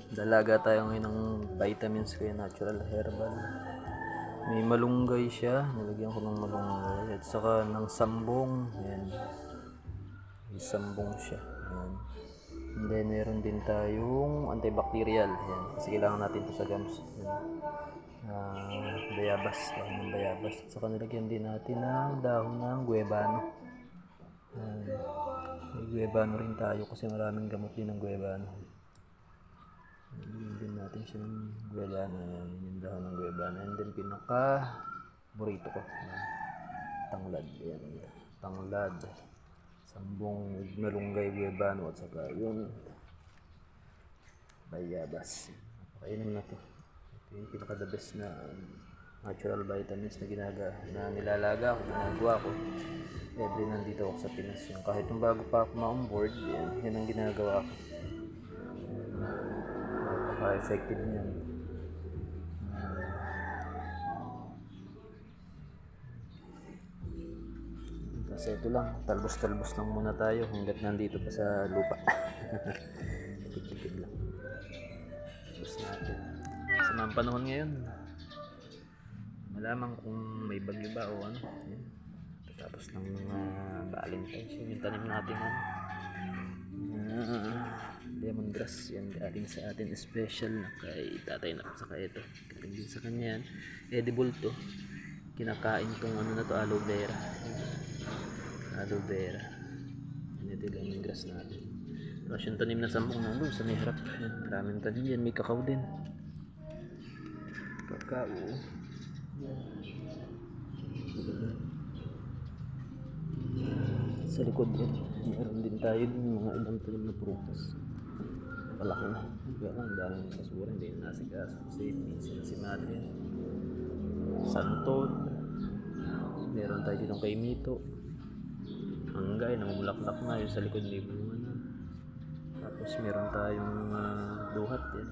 Dalaga tayo ngayon ng vitamins ko yung natural herbal. May malunggay siya, nilagyan ko ng malunggay at saka ng sambong. Ayan. May sambong siya. Ayan. And then meron din tayong antibacterial. Ayan. Kasi kailangan natin ito sa gums. Ayan. Bayabas, dahon ng bayabas. At saka nilagyan din natin ng dahon ng guebano. Ayan. May guebano rin tayo kasi maraming gamot din ng guebano. Din natin siya ng guebano. Ayan, yung dahon ng guebano. And then pinaka burrito ko. Ayan. Tanglad. Ayan. Tanglad. Sambong malunggay guebano at saka yung bayabas. Napakainom na to. Ito yung pinaka the best na natural vitamins na nilalaga ko, ginagawa ko. Every nandito ako sa Pinas. Yung kahit yung bago pa ako ma-onboard, yan ang ginagawa ko. Napaka-effective niyan. Kasi ito lang, talbos-talbos lang muna tayo hanggat nandito pa sa lupa. Tipid-tipid lang. Talbos natin. Sa mga panahon ngayon, malaman kung may bagyo ba o ano. Yan. Tapos ng mga Valentine's, yung tanim natin lemongrass, yan galing sa atin special na kay tatay na saka ito galing din sa kanya yan, edible to, kinakain tong ano na to, aloe vera. Ito yung lemongrass natin. Tapos yung tanim na sambong nandun sa may harap, maraming tanim yan, may kakao din, kakao sa likod yan. Meron din tayo din mga ibang tanim na prutas. Malaki na. Kaya lang, daming basura. Hindi na nasigas. Kasi minsan si madre yan. Santol. Meron tayo ditong kay Mito. Hanggay, namumulaklak na. Yung sa likod may bunga na. Tapos meron tayong duhat yan.